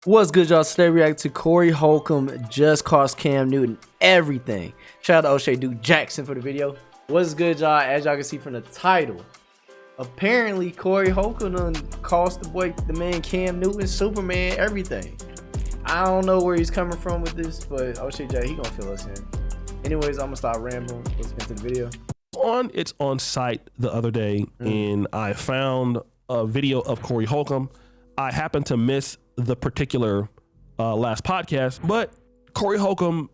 What's good, y'all? Today react to Corey Holcomb just cost Cam Newton everything. Shout out to O'Shea Duke Jackson for the video. What's good, y'all? As y'all can see from the title, apparently Corey Holcomb done cost the man Cam Newton, Superman, everything. I don't know where he's coming from with this, but O'Shea J, he gonna fill us in. Anyways, I'm gonna start rambling. Let's get to the video. It's on site the other day, and I found a video of Corey Holcomb. I happened to miss the particular last podcast, but Corey Holcomb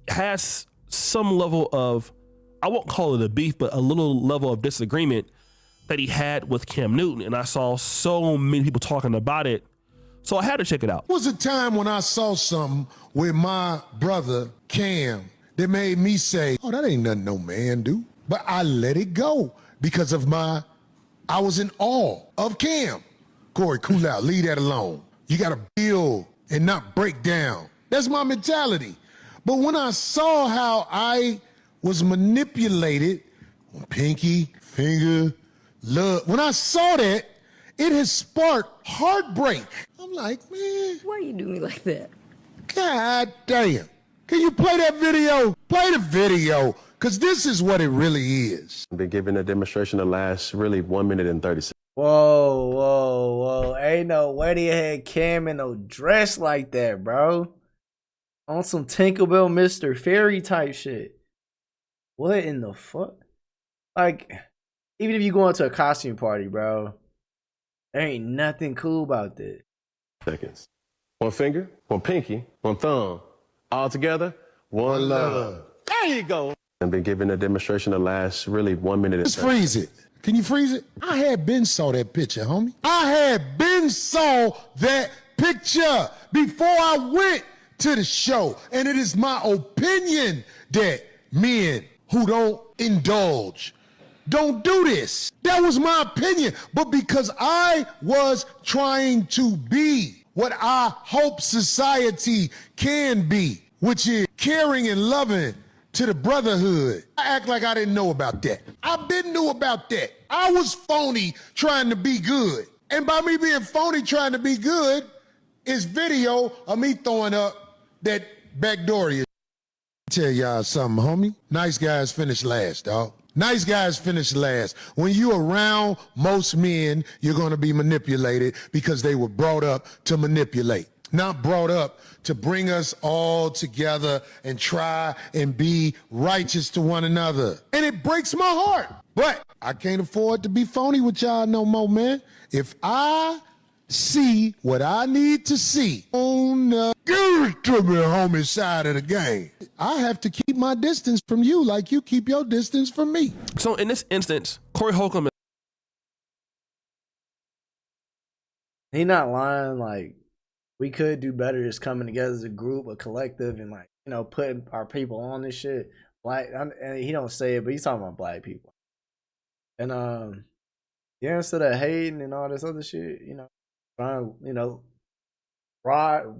has some level of, I won't call it a beef, but a little level of disagreement that he had with Cam Newton, and I saw so many people talking about it, so I had to check it out. There was a time when I saw something with my brother Cam that made me say, oh, that ain't nothing no man do. But I let it go because of I was in awe of Cam. Corey, cool out, leave that alone. You gotta build and not break down. That's my mentality. But when I saw how I was manipulated, pinky, finger, love, when I saw that, it has sparked heartbreak. I'm like, man. Why you do me like that? God damn. Can you play that video? Play the video, because this is what it really is. I've been giving a demonstration that lasts really 1 minute and 30 seconds. Whoa. Ain't no way they had Cam in no dress like that, bro. On some Tinkerbell Mr. Fairy type shit. What in the fuck? Like, even if you go into a costume party, bro, there ain't nothing cool about that. Seconds. One finger, one pinky, one thumb. All together, one love. There you go. I've been giving a demonstration that lasts really 1 minute and 30 Let's freeze it. Can you freeze it? I had been saw that picture, homie. I had been saw that picture before I went to the show. And it is my opinion that men who don't indulge don't do this. That was my opinion. But because I was trying to be what I hope society can be, which is caring and loving to the brotherhood. I act like I didn't know about that. I been knew about that. I was phony trying to be good. And by me being phony trying to be good is video of me throwing up that backdoor. Tell y'all something, homie. Nice guys finish last, dog. Nice guys finish last. When you around most men, you're gonna be manipulated because they were brought up to manipulate. Not brought up to bring us all together and try and be righteous to one another. And it breaks my heart. But I can't afford to be phony with y'all no more, man. If I see what I need to see on the good to me, homie, side of the game, I have to keep my distance from you like you keep your distance from me. So in this instance, Corey Holcomb, He not lying. Like, we could do better just coming together as a group, a collective, and, like, you know, putting our people on this shit. And he don't say it, but he's talking about black people. And yeah, instead of hating and all this other shit, you know, trying to, you know,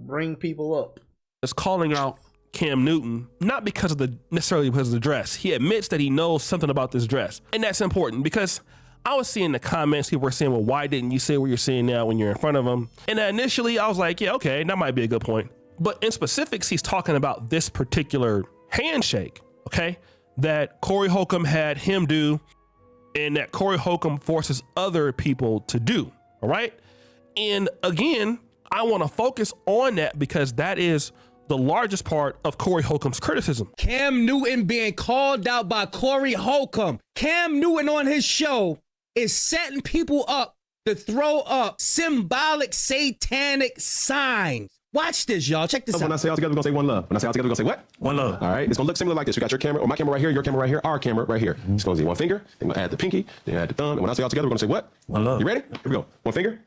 bring people up. is calling out Cam Newton, not necessarily because of the dress. He admits that he knows something about this dress. And that's important because I was seeing the comments, people were saying, well, why didn't you say what you're saying now when you're in front of him? And initially I was like, yeah, okay, that might be a good point. But in specifics, he's talking about this particular handshake, okay, that Corey Holcomb had him do and that Corey Holcomb forces other people to do, all right? And again, I want to focus on that because that is the largest part of Corey Holcomb's criticism. Cam Newton being called out by Corey Holcomb. Cam Newton on his show is setting people up to throw up symbolic satanic signs. Watch this, y'all. Check this out. When I say all together, we're gonna say one love. When I say all together, we're gonna say what? One love. All right, it's gonna look similar like this. You got your camera, or my camera right here, your camera right here, our camera right here. It's gonna be one finger, then we're gonna add the pinky, then add the thumb, and when I say all together, we're gonna say what? One love. You ready? Here we go. One finger.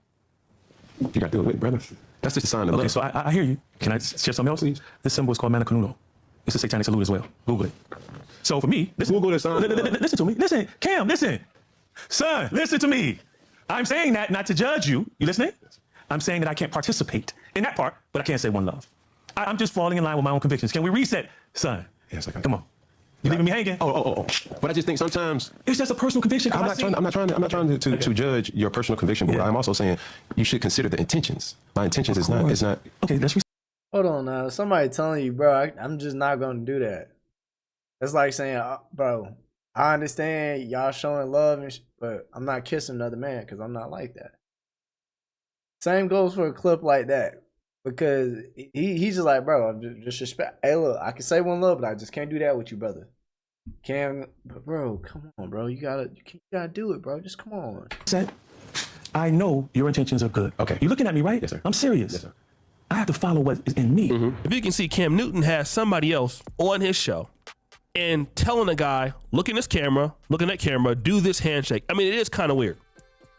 You gotta do it with it, brother. That's just a sign of love. Okay, so I hear you. Can I share something else? Please? This symbol is called Manicanudo. It's a satanic salute as well. Google it. So for me, listen, Google this sign. listen to me. Listen, Cam, listen. Son, listen to me. I'm saying that not to judge you. You listening? I'm saying that I can't participate in that part, but I can't say one love. I'm just falling in line with my own convictions. Can we reset? Son, Yes, I can. Come on. You leaving me hanging? Oh. But I just think sometimes It's just a personal conviction. I'm not trying to judge your personal conviction, but Yeah. I'm also saying you should consider the intentions. My intentions is not. It's not. Okay, let's Hold on now. Somebody telling you, bro, I'm just not going to do that. That's like saying, bro, I understand y'all showing love, but I'm not kissing another man because I'm not like that. Same goes for a clip like that. Because he's just like, bro, I'm just respect. Hey, look, I can say one love, but I just can't do that with you, brother. But bro, come on, bro. You gotta do it, bro. Just come on. I know your intentions are good. Okay. You looking at me, right? Yes, sir. I'm serious. Yes, sir. I have to follow what is in me. If you can see, Cam Newton has somebody else on his show and telling a guy, look in this camera, looking at camera, do this handshake. I mean, it is kind of weird.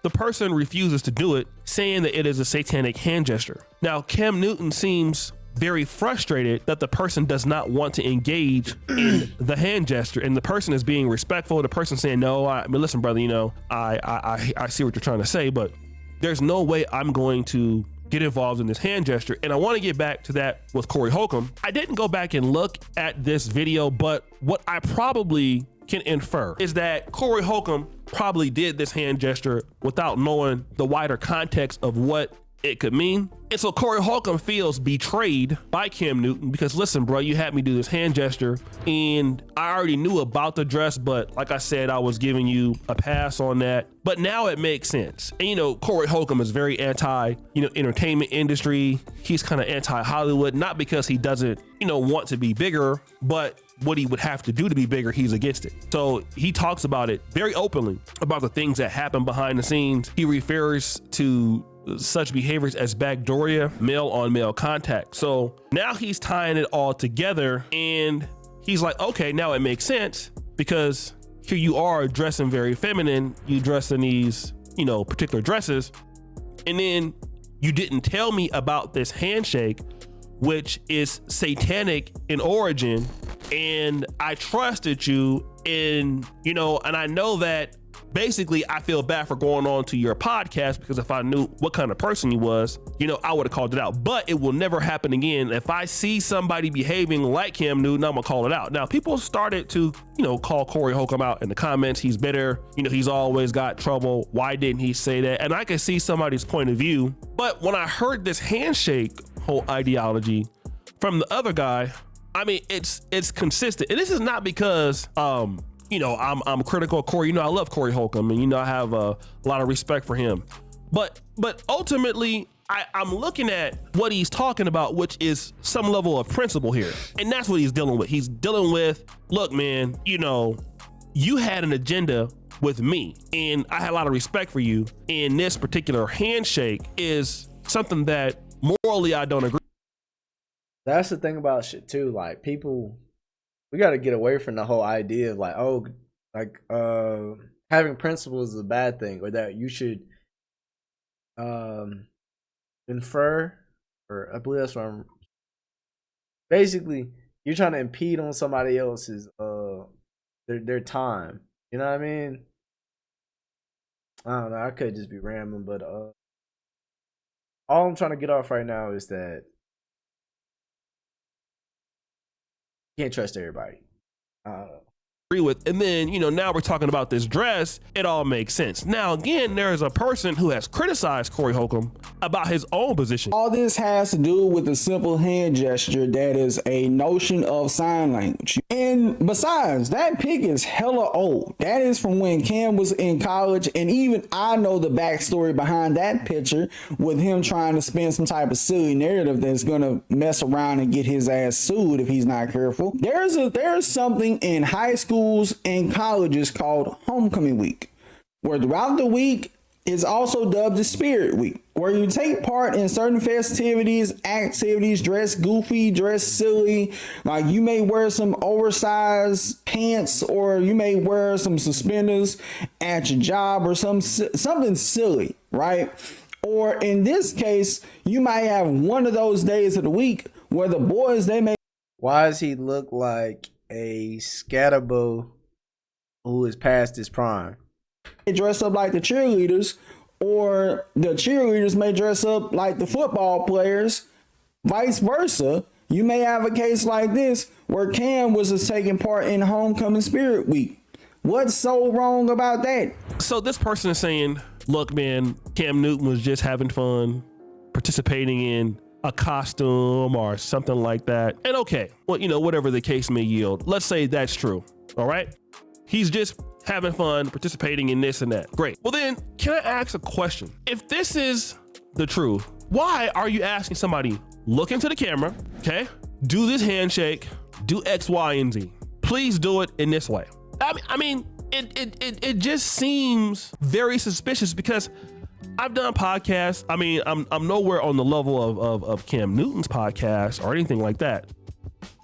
The person refuses to do it, saying that it is a satanic hand gesture. Now, Cam Newton seems very frustrated that the person does not want to engage in the hand gesture, and the person is being respectful. The person saying, no, I mean, listen, brother, you know, I see what you're trying to say, but there's no way I'm going to get involved in this hand gesture. And I want to get back to that with Corey Holcomb. I didn't go back and look at this video, but what I probably can infer is that Corey Holcomb probably did this hand gesture without knowing the wider context of what it could mean. And so Corey Holcomb feels betrayed by Cam Newton because, listen, bro, you had me do this hand gesture and I already knew about the dress, but like I said, I was giving you a pass on that. But now it makes sense. And, you know, Corey Holcomb is very anti, entertainment industry. He's kind of anti-Hollywood, not because he doesn't, want to be bigger, but what he would have to do to be bigger, he's against it. So he talks about it very openly about the things that happen behind the scenes. He refers to such behaviors as backdooria, male on male contact. So now he's tying it all together and he's like, okay, now it makes sense because here you are dressing very feminine. You dress in these, particular dresses. And then you didn't tell me about this handshake, which is satanic in origin. And I trusted you and I know that basically I feel bad for going on to your podcast because if I knew what kind of person he was, I would have called it out, but it will never happen again. If I see somebody behaving like Cam Newton, I'm gonna call it out. Now, people started to, call Corey Holcomb out in the comments. He's bitter. He's always got trouble. Why didn't he say that? And I can see somebody's point of view. But when I heard this handshake whole ideology from the other guy, I mean, it's consistent. And this is not because, I'm critical of Corey. I love Corey Holcomb and, I have a lot of respect for him. But ultimately, I'm looking at what he's talking about, which is some level of principle here. And that's what he's dealing with. He's dealing with, look, man, you had an agenda with me and I had a lot of respect for you. And this particular handshake is something that morally I don't agree. That's the thing about shit too. Like people, we got to get away from the whole idea of having principles is a bad thing, or that you should infer, or I believe that's what I'm. Basically, you're trying to impede on somebody else's their time. You know what I mean? I don't know. I could just be rambling, but all I'm trying to get off right now is that you can't trust everybody. I don't know. Agree with. And then, now we're talking about this dress. It all makes sense. Now, again, there's a person who has criticized Corey Holcomb about his own position. All this has to do with a simple hand gesture that is a notion of sign language. And besides, that pic is hella old. That is from when Cam was in college. And even I know the backstory behind that picture with him trying to spin some type of silly narrative that's going to mess around and get his ass sued if he's not careful. There's something in high schools and colleges called homecoming week, where throughout the week is also dubbed the spirit week, where you take part in certain festivities, activities, dress goofy, dress silly. Like you may wear some oversized pants, or you may wear some suspenders at your job, or something silly, right? Or in this case, you might have one of those days of the week where the boys, they may. Why does he look like a scatterboo who is past his prime? They dress up like the cheerleaders, or the cheerleaders may dress up like the football players, vice versa. You may have a case like this where Cam was just taking part in Homecoming Spirit Week. What's so wrong about that? So this person is saying, look, man, Cam Newton was just having fun, participating in a costume or something like that. And okay, well, you know, whatever the case may yield, let's say that's true. All right. He's just having fun, participating in this and that. Great. Well, then can I ask a question? If this is the truth, why are you asking somebody look into the camera, okay, do this handshake, do X, Y, and Z? Please do it in this way. I mean, it just seems very suspicious because I've done podcasts. I mean, I'm nowhere on the level of Cam Newton's podcast or anything like that.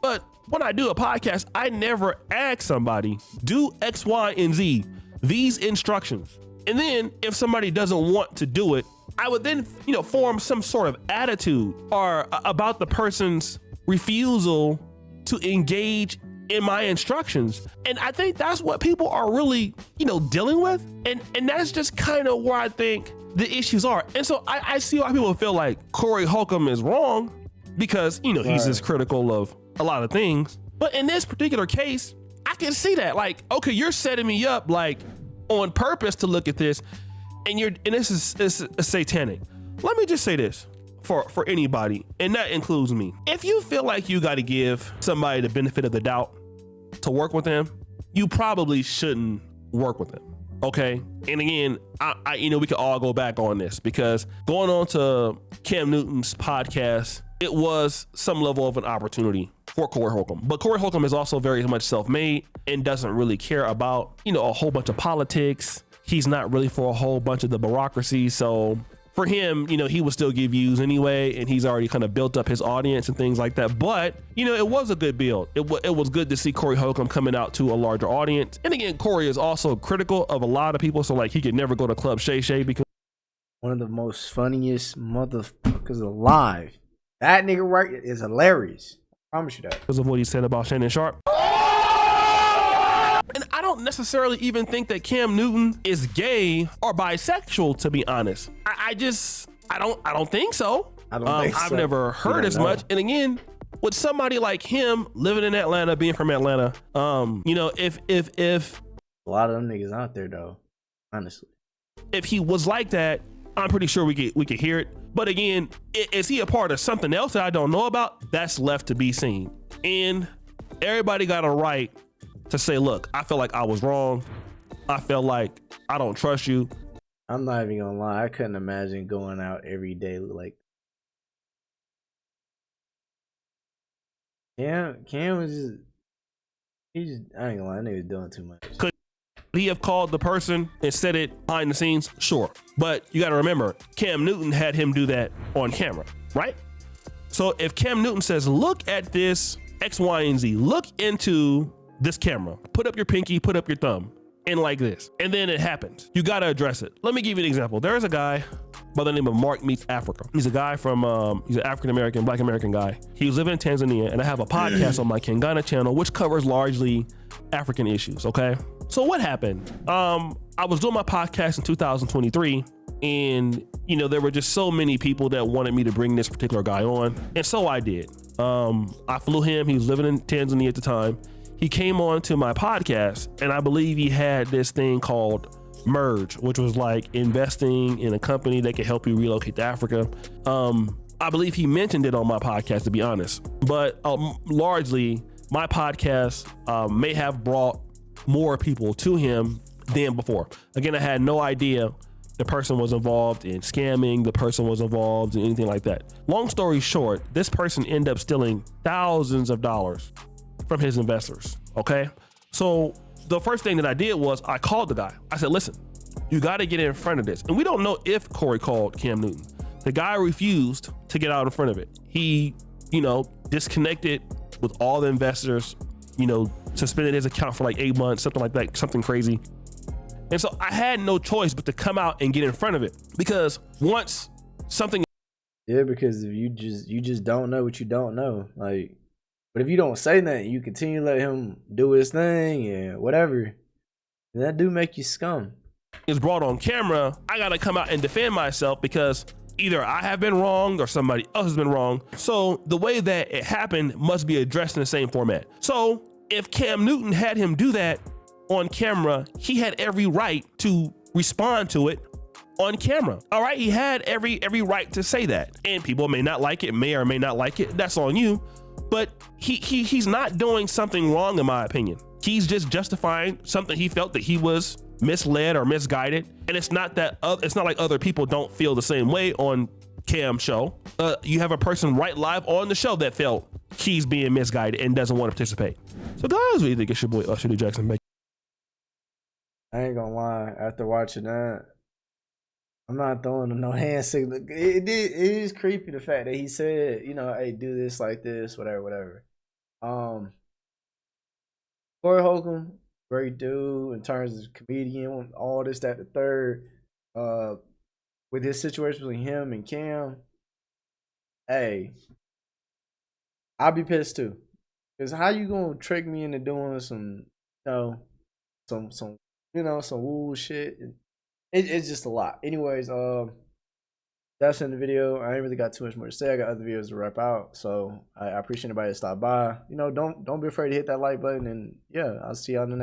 But when I do a podcast, I never ask somebody, do X, Y, and Z, these instructions. And then if somebody doesn't want to do it, I would then, you know, form some sort of attitude or about the person's refusal to engage in my instructions. And I think that's what people are really, you know, dealing with. And that's just kind of where I think the issues are. And so I see why people feel like Corey Holcomb is wrong because, you know, he's just critical of a lot of things. But in this particular case, I can see that, like, okay, you're setting me up like on purpose to look at this, and this is satanic. Let me just say this for anybody, and that includes me. If you feel like you got to give somebody the benefit of the doubt to work with them, you probably shouldn't work with them. Okay. And again, I you know, we could all go back on this because going on to Cam Newton's podcast, it was some level of an opportunity for Corey Holcomb. But Corey Holcomb is also very much self-made and doesn't really care about, you know, a whole bunch of politics. He's not really for a whole bunch of the bureaucracy. So for him, you know, he would still give views anyway, and he's already kind of built up his audience and things like that. But, you know, it was a good build. It was good to see Corey Holcomb coming out to a larger audience. And again, Corey is also critical of a lot of people. So like he could never go to Club Shay Shay because One of the most funniest motherfuckers alive. That nigga right is hilarious. I promise you that. because of what he said about Shannon Sharp. And I don't necessarily even think that Cam Newton is gay or bisexual, to be honest. I don't think so. I don't think so. I've never heard as much. And again, with somebody like him living in Atlanta, being from Atlanta, you know, if a lot of them niggas out there though, honestly. If he was like that, I'm pretty sure we could hear it. But again, is he a part of something else that I don't know about? That's left to be seen. And everybody got a right to say, look, I feel like I was wrong. I feel like I don't trust you. I'm not even gonna lie. I couldn't imagine going out every day like. Cam was just. I ain't gonna lie. That nigga was doing too much. Could he have called the person and said it behind the scenes? Sure. But you got to remember, Cam Newton had him do that on camera, right? So if Cam Newton says, look at this X, Y, and Z, look into this camera, put up your pinky, put up your thumb, and like this, and then it happens, you got to address it. Let me give you an example. There's a guy by the name of Mark Meets Africa. He's a guy from, he's an African-American, Black American guy. He was living in Tanzania, and I have a podcast on my Kengana channel, which covers largely African issues, okay? So what happened? I was doing my podcast in 2023, and you know, there were just so many people that wanted me to bring this particular guy on, and so I did. I flew him. He was living in Tanzania at the time. He came on to my podcast, and I believe he had this thing called Merge, which was like investing in a company that could help you relocate to Africa. I believe he mentioned it on my podcast, to be honest, but largely my podcast may have brought more people to him than before. Again, I had no idea the person was involved in scamming, the person was involved in anything like that. Long story short, this person ended up stealing thousands of dollars from his investors, okay? So the first thing that I did was I called the guy. I said, listen, you got to get in front of this. And we don't know if Corey called Cam Newton. The guy refused to get out in front of it. He, you know, disconnected with all the investors, you know, suspended his account for like 8 months, something like that, something crazy. And so I had no choice but to come out and get in front of it, because once something. Yeah, because if you just don't know what you don't know, like, but if you don't say nothing, you continue to let him do his thing and whatever, that do make you scum. Is brought on camera, I gotta come out and defend myself, because Either I have been wrong or somebody else has been wrong. So the way that it happened must be addressed in the same format. So if Cam Newton had him do that on camera, he had every right to respond to it on camera. All right, he had every right to say that. And people may not like it, may or may not like it. That's on you. But he's not doing something wrong, in my opinion. He's just justifying something he felt that he was misled or misguided. And it's not that it's not like other people don't feel the same way on Cam's show. You have a person right live on the show that felt he's being misguided and doesn't want to participate. So guys, what do you think? It's your boy Usher D Jackson. I ain't gonna lie, after watching that, I'm not throwing him no hand signal. It is creepy, the fact that he said, you know, hey, do this like this, whatever. Corey Holcomb, great dude in terms of comedian, all this, that, the third. With his situation between him and Cam, hey, I'll be pissed too. Cause how you gonna trick me into doing some woo shit? It's just a lot. Anyways, that's in the video. I ain't really got too much more to say. I got other videos to wrap out. So I appreciate anybody that stopped by. You know, don't be afraid to hit that like button, and yeah, I'll see y'all in the next.